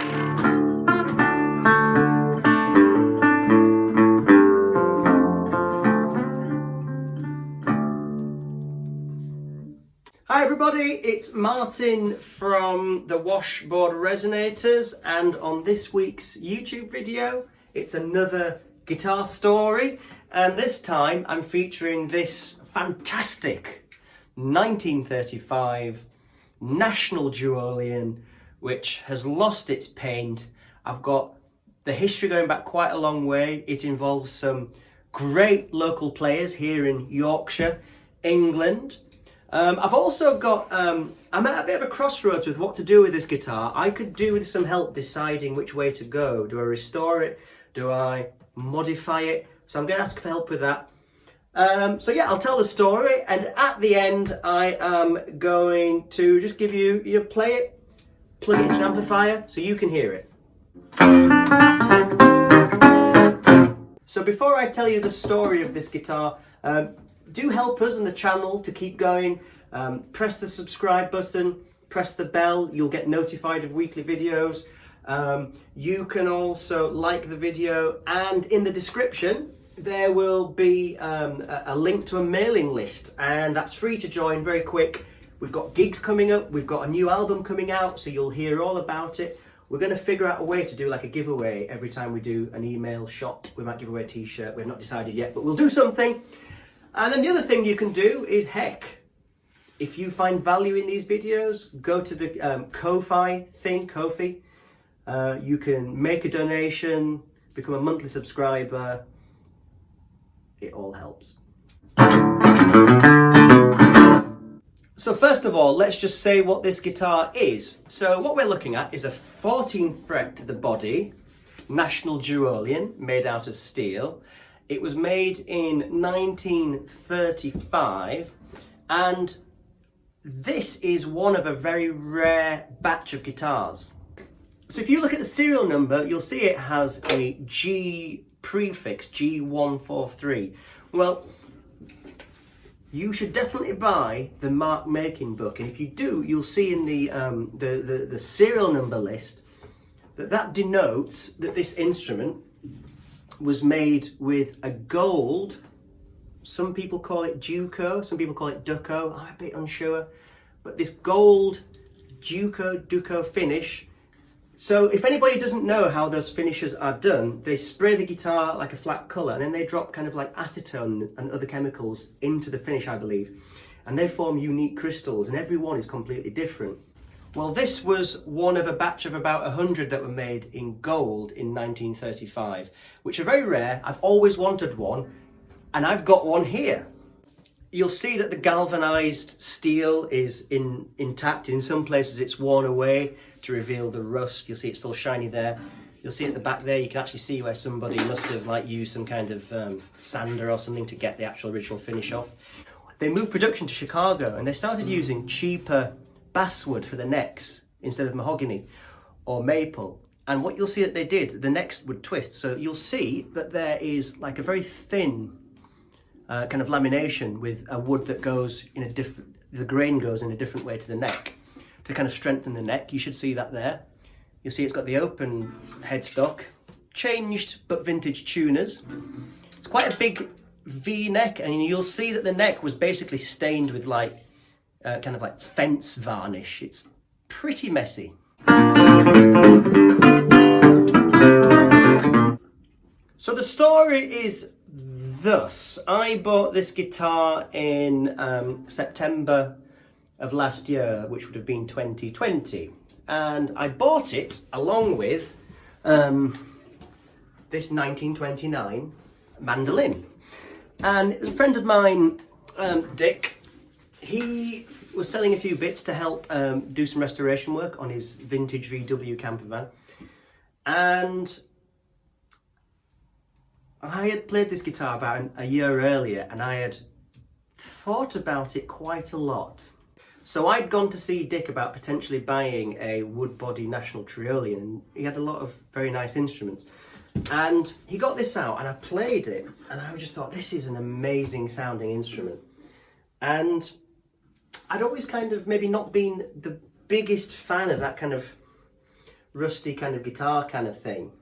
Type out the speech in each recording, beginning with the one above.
Hi everybody, it's Martyn from the Washboard Resonators, and on this week's YouTube video it's another guitar story, and this time I'm featuring this fantastic 1935 National Duolian which has lost its paint. I've got the history going back quite a long way. It involves some great local players here in Yorkshire, England. I've also got, I'm at a bit of a crossroads with what to do with this guitar. I could do with some help deciding which way to go. Do I restore it? Do I modify it? So I'm going to ask for help with that. So yeah, I'll tell the story, and at the end I am going to just give you plug it into an amplifier so you can hear it. So before I tell you the story of this guitar, do help us on the channel to keep going. Press the subscribe button, press the bell, you'll get notified of weekly videos. You can also like the video, and in the description there will be a link to a mailing list, and that's free to join, very quick. We've got gigs coming up, we've got a new album coming out, so you'll hear all about it. We're going to figure out a way to do like a giveaway every time we do an email shot. We might give away a t-shirt, we've not decided yet, but we'll do something. And then the other thing you can do is, heck, if you find value in these videos, go to the Ko-Fi thing, Ko-Fi. You can make a donation, become a monthly subscriber. It all helps. So first of all, let's just say what this guitar is. So what we're looking at is a 14 fret to the body, National Duolian, made out of steel. It was made in 1935, and this is one of a very rare batch of guitars. So if you look at the serial number, you'll see it has a G prefix, G143. Well, you should definitely buy the mark making book, and if you do, you'll see in the serial number list that denotes that this instrument was made with a gold, some people call it Duco, some people call it Duco, I'm a bit unsure, but this gold Duco finish. So if anybody doesn't know how those finishes are done, they spray the guitar like a flat colour, and then they drop kind of like acetone and other chemicals into the finish, I believe, and they form unique crystals, and every one is completely different. Well, this was one of a batch of about 100 that were made in gold in 1935, which are very rare. I've always wanted one, and I've got one here. You'll see that the galvanized steel is intact. In some places it's worn away to reveal the rust. You'll see it's still shiny there. You'll see at the back there, you can actually see where somebody must have used some kind of sander or something to get the actual original finish off. They moved production to Chicago, and they started using cheaper basswood for the necks instead of mahogany or maple, and what you'll see that they did, the necks would twist, so you'll see that there is like a very thin kind of lamination with a wood that goes in a different, the grain goes in a different way to the neck to kind of strengthen the neck. You should see that there. You'll see it's got the open headstock, changed but vintage tuners. It's quite a big V neck, and you'll see that the neck was basically stained with like kind of like fence varnish. It's pretty messy. So the story is thus. I bought this guitar in September of last year, which would have been 2020. And I bought it along with this 1929 mandolin. And a friend of mine, Dick, he was selling a few bits to help do some restoration work on his vintage VW camper van, and I had played this guitar about a year earlier, and I had thought about it quite a lot. So I'd gone to see Dick about potentially buying a wood body National Duolian, and he had a lot of very nice instruments. And he got this out, and I played it, and I just thought, this is an amazing sounding instrument. And I'd always kind of maybe not been the biggest fan of that kind of rusty kind of guitar kind of thing.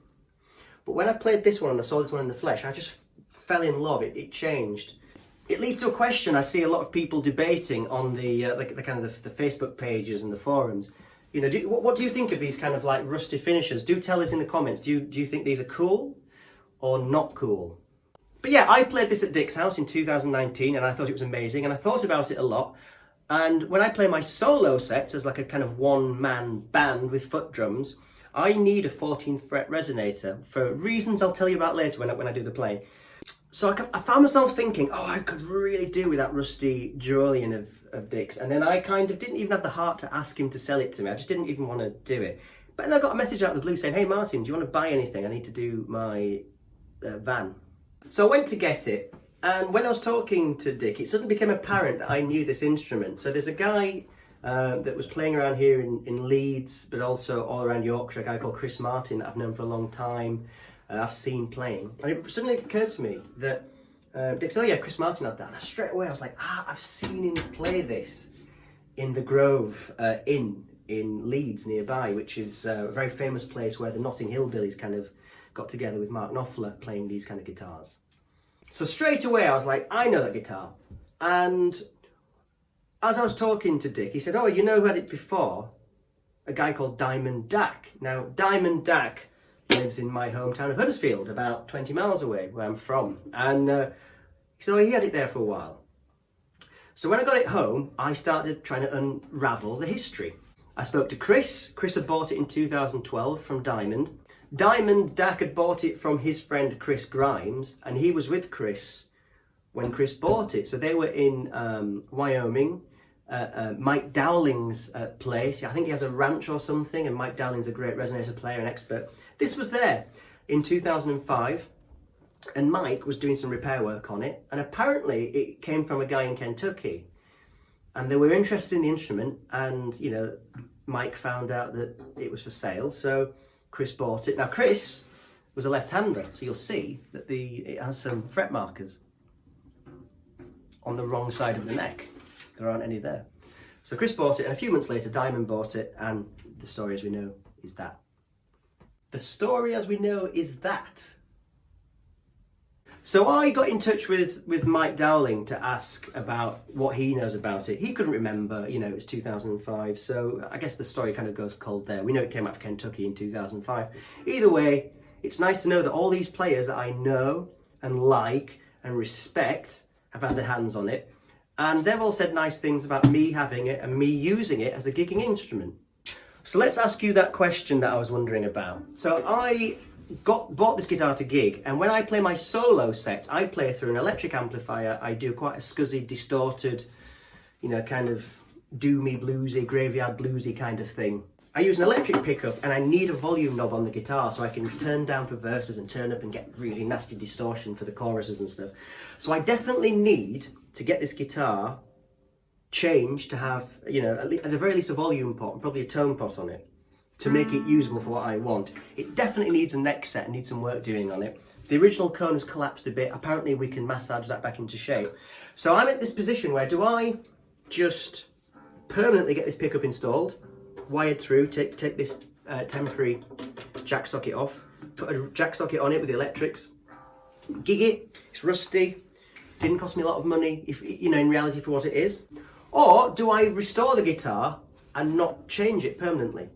But when I played this one and I saw this one in the flesh, I just fell in love. It changed. It leads to a question I see a lot of people debating on the kind of the Facebook pages and the forums. You know, what do you think of these kind of like rusty finishes? Do tell us in the comments. Do you think these are cool or not cool? But yeah, I played this at Dick's house in 2019 and I thought it was amazing, and I thought about it a lot. And when I play my solo sets as like a kind of one-man band with foot drums, I need a 14 fret resonator for reasons I'll tell you about later when I do the playing. So I found myself thinking, oh, I could really do with that rusty Duolian of Dick's. And then I kind of didn't even have the heart to ask him to sell it to me. I just didn't even want to do it. But then I got a message out of the blue saying, hey Martyn, do you want to buy anything? I need to do my van. So I went to get it. And when I was talking to Dick, it suddenly became apparent that I knew this instrument. So there's a guy that was playing around here in Leeds, but also all around Yorkshire, a guy called Chris Martyn that I've known for a long time. I've seen playing. And it suddenly occurred to me that Dick said, oh yeah, Chris Martyn had that. And straight away I was like, I've seen him play this in the Grove Inn in Leeds nearby, which is a very famous place where the Notting Hill Billies kind of got together with Mark Knopfler playing these kind of guitars. So straight away I was like, I know that guitar. And as I was talking to Dick, he said, oh, you know who had it before? A guy called Diamond Dak. Now, Diamond Dak lives in my hometown of Huddersfield, about 20 miles away where I'm from. And he said, oh, he had it there for a while. So when I got it home, I started trying to unravel the history. I spoke to Chris. Chris had bought it in 2012 from Diamond. Diamond Dak had bought it from his friend Chris Grimes, and he was with Chris when Chris bought it. So they were in Wyoming, Mike Dowling's place. I think he has a ranch or something, and Mike Dowling's a great resonator player and expert. This was there in 2005, and Mike was doing some repair work on it, and apparently it came from a guy in Kentucky, and they were interested in the instrument, and you know, Mike found out that it was for sale, so Chris bought it. Now Chris was a left-hander, so you'll see that it has some fret markers on the wrong side of the neck. There aren't any there. So Chris bought it, and a few months later Diamond bought it, and the story as we know is that. The story as we know is that. So I got in touch with Mike Dowling to ask about what he knows about it. He couldn't remember, you know, it was 2005, so I guess the story kind of goes cold there. We know it came out of Kentucky in 2005. Either way, it's nice to know that all these players that I know and like and respect have had their hands on it, and they've all said nice things about me having it and me using it as a gigging instrument. So let's ask you that question that I was wondering about. So I bought this guitar to gig, and when I play my solo sets, I play through an electric amplifier. I do quite a scuzzy, distorted, you know, kind of doomy, bluesy, graveyard bluesy kind of thing. I use an electric pickup, and I need a volume knob on the guitar so I can turn down for verses and turn up and get really nasty distortion for the choruses and stuff. So I definitely need to get this guitar changed to have, you know, at the very least a volume pot and probably a tone pot on it to make it usable for what I want. It definitely needs a neck set and needs some work doing on it. The original cone has collapsed a bit. Apparently we can massage that back into shape. So I'm at this position where do I just permanently get this pickup installed, wired through, take this temporary jack socket off, put a jack socket on it with the electrics, gig it, it's rusty, didn't cost me a lot of money, if you know, in reality for what it is. Or do I restore the guitar and not change it permanently?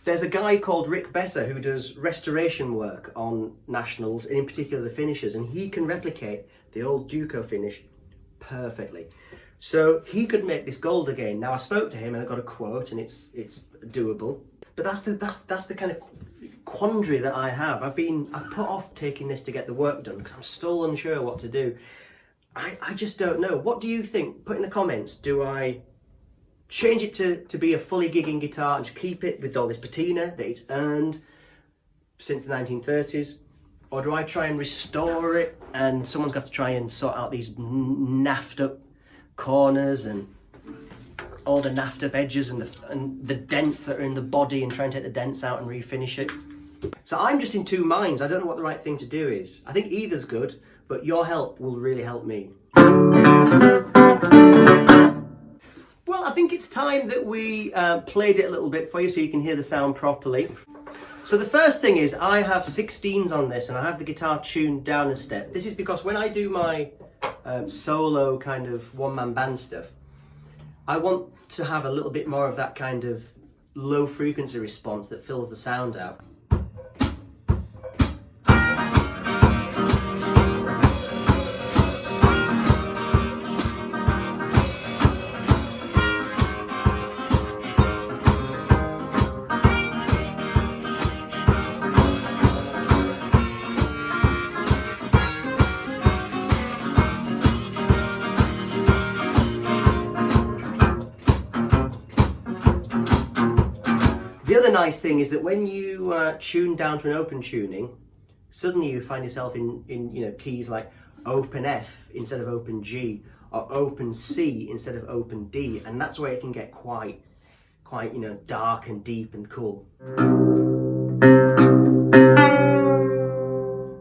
There's a guy called Rick Besser who does restoration work on Nationals, and in particular the finishes, and he can replicate the old Duco finish perfectly. So he could make this gold again. Now I spoke to him and I got a quote, and it's doable. But that's the kind of quandary that I have. I've put off taking this to get the work done because I'm still unsure what to do. I just don't know. What do you think? Put in the comments. Do I change it to be a fully gigging guitar and just keep it with all this patina that it's earned since the 1930s? Or do I try and restore it and someone's got to try and sort out these naffed up corners and all the naffed up edges and the dents that are in the body, and try and take the dents out and refinish it? So I'm just in two minds. I don't know what the right thing to do is. I think either's good, but your help will really help me. Well, think it's time that we played it a little bit for you so you can hear the sound properly. So the first thing is I have 16s on this and I have the guitar tuned down a step. This is because when I do my solo kind of one-man band stuff, I want to have a little bit more of that kind of low frequency response that fills the sound out. The other nice thing is that when you tune down to an open tuning, suddenly you find yourself in keys like open F instead of open G, or open C instead of open D, and that's where it can get quite dark and deep and cool.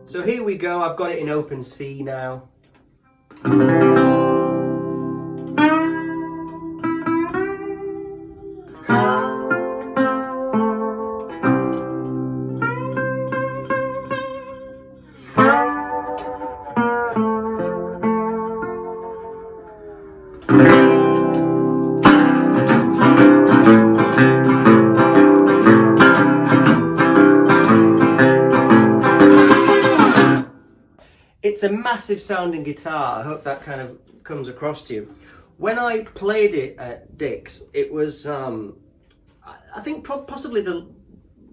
So here we go. I've got it in open C now. It's a massive sounding guitar. I hope that kind of comes across to you. When I played it at Dick's, it was, I think possibly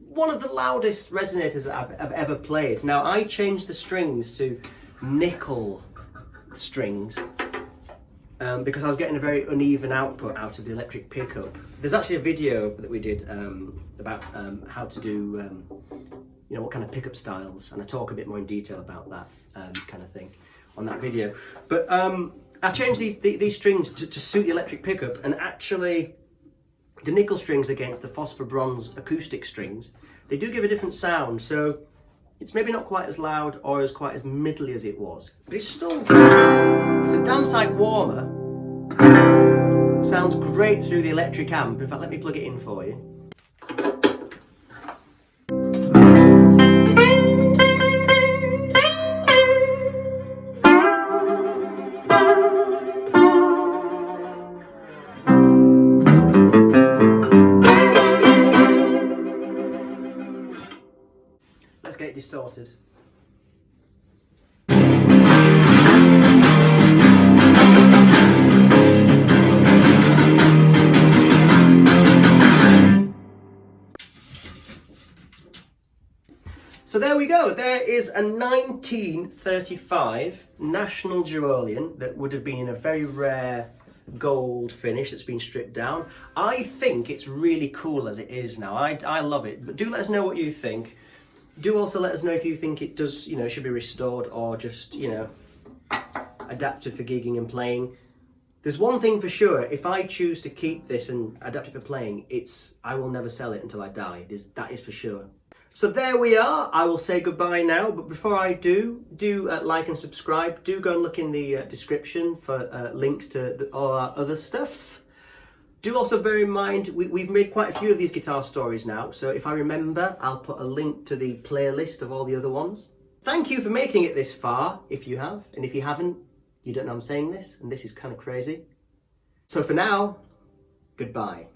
one of the loudest resonators that I've ever played. Now, I changed the strings to nickel strings because I was getting a very uneven output out of the electric pickup. There's actually a video that we did about how to do what kind of pickup styles, and I talk a bit more in detail about that kind of thing on that video. But I changed these strings to suit the electric pickup, and actually the nickel strings against the phosphor bronze acoustic strings, they do give a different sound. So it's maybe not quite as loud or as quite as middly as it was, but it's still, it's a damn sight warmer. Sounds great through the electric amp. In fact, let me plug it in for you. Let's get it distorted. So there we go. There is a 1935 National Duolian that would have been in a very rare gold finish that's been stripped down. I think it's really cool as it is now. I love it. But do let us know what you think. Do also let us know if you think it does, should be restored or just, adapted for gigging and playing. There's one thing for sure: if I choose to keep this and adapt it for playing, I will never sell it until I die. That is for sure. So there we are. I will say goodbye now, but before I do like and subscribe. Do go and look in the description for links to all our other stuff. Do also bear in mind, we've made quite a few of these guitar stories now, so if I remember, I'll put a link to the playlist of all the other ones. Thank you for making it this far, if you have, and if you haven't, you don't know I'm saying this, and this is kind of crazy. So for now, goodbye.